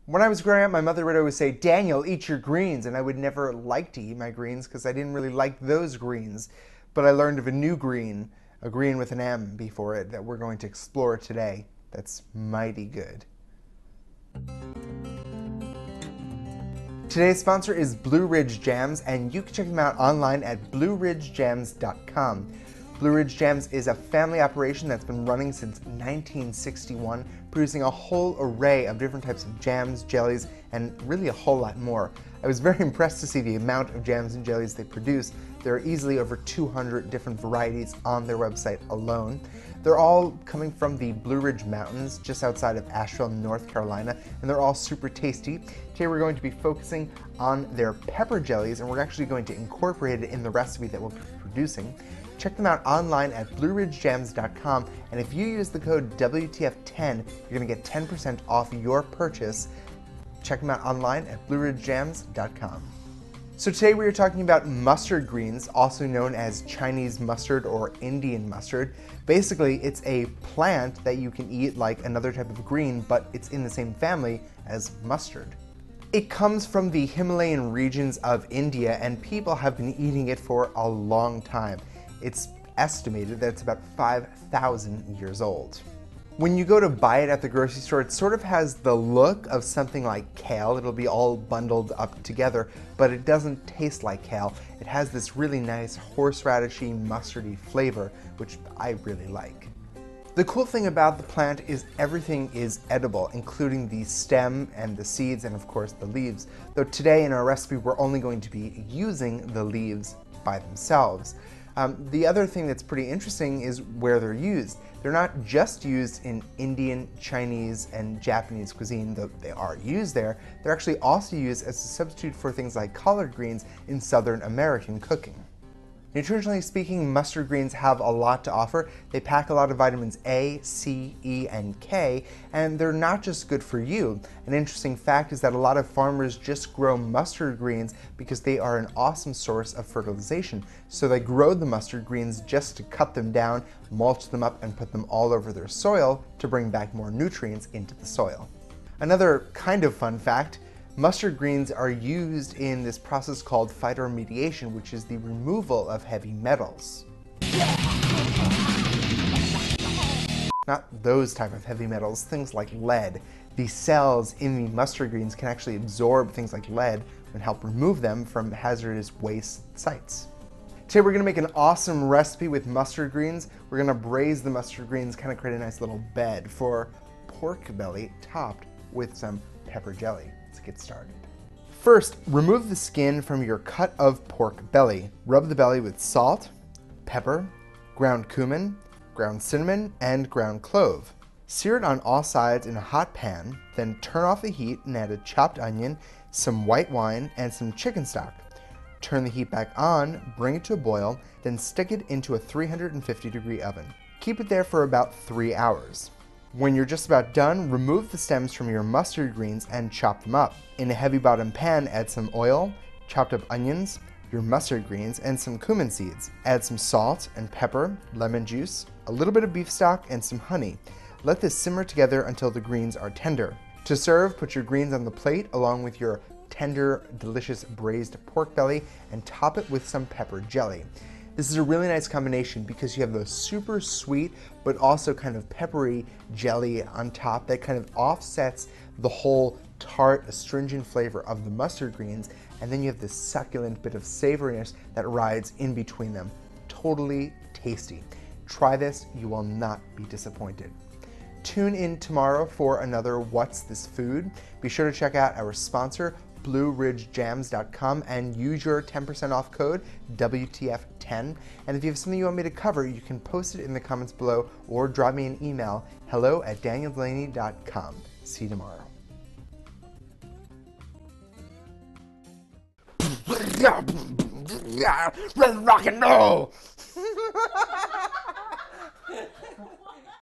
When I was growing up, my mother would always say, "Daniel, eat your greens," and I would never like to eat my greens because I didn't really like those greens. But I learned of a new green, a green with an M before it, that we're going to explore today. That's mighty good. Today's sponsor is Blue Ridge Jams, and you can check them out online at blueridgejams.com. Blue Ridge Jams is a family operation that's been running since 1961, producing a whole array of different types of jams, jellies, and really a whole lot more. I was very impressed to see the amount of jams and jellies they produce. There are easily over 200 different varieties on their website alone. They're all coming from the Blue Ridge Mountains just outside of Asheville, North Carolina, and they're all super tasty. Today we're going to be focusing on their pepper jellies, and we're actually going to incorporate it in the recipe that we'll be producing. Check them out online at blueridgejams.com, and if you use the code WTF10, you're going to get 10% off your purchase. Check them out online at blueridgejams.com. So today we are talking about mustard greens, also known as Chinese mustard or Indian mustard. Basically, it's a plant that you can eat like another type of green, but it's in the same family as mustard. It comes from the Himalayan regions of India, and people have been eating it for a long time. It's estimated that it's about 5,000 years old. When you go to buy it at the grocery store, it sort of has the look of something like kale. It'll be all bundled up together, but it doesn't taste like kale. It has this really nice horseradishy, mustardy flavor, which I really like. The cool thing about the plant is everything is edible, including the stem and the seeds and of course the leaves. Though today in our recipe we're only going to be using the leaves by themselves. The other thing that's pretty interesting is where they're used. They're not just used in Indian, Chinese, and Japanese cuisine, though they are used there. They're actually also used as a substitute for things like collard greens in Southern American cooking. Nutritionally speaking, mustard greens have a lot to offer. They pack a lot of vitamins A, C, E, and K, and they're not just good for you. An interesting fact is that a lot of farmers just grow mustard greens because they are an awesome source of fertilization. So they grow the mustard greens just to cut them down, mulch them up, and put them all over their soil to bring back more nutrients into the soil. Another kind of fun fact, mustard greens are used in this process called phytoremediation, which is the removal of heavy metals. Not those type of heavy metals, things like lead. The cells in the mustard greens can actually absorb things like lead and help remove them from hazardous waste sites. Today we're going to make an awesome recipe with mustard greens. We're going to braise the mustard greens, kind of create a nice little bed for pork belly topped with some pepper jelly. Let's get started. First, remove the skin from your cut of pork belly. Rub the belly with salt, pepper, ground cumin, ground cinnamon, and ground clove. Sear it on all sides in a hot pan, then turn off the heat and add a chopped onion, some white wine, and some chicken stock. Turn the heat back on, bring it to a boil, then stick it into a 350-degree oven. Keep it there for about 3 hours. When you're just about done, remove the stems from your mustard greens and chop them up. In a heavy bottom pan, add some oil, chopped up onions, your mustard greens, and some cumin seeds. Add some salt and pepper, lemon juice, a little bit of beef stock, and some honey. Let this simmer together until the greens are tender. To serve, put your greens on the plate along with your tender, delicious braised pork belly and top it with some pepper jelly. This is a really nice combination because you have the super sweet but also kind of peppery jelly on top that kind of offsets the whole tart, astringent flavor of the mustard greens, and then you have this succulent bit of savoriness that rides in between them. Totally tasty. Try this, you will not be disappointed. Tune in tomorrow for another What's This Food? Be sure to check out our sponsor, blueridgejams.com, and use your 10% off code WTF10. And if you have something you want me to cover, you can post it in the comments below or drop me an email, hello@danieldelaney.com. See you tomorrow. Rock and roll!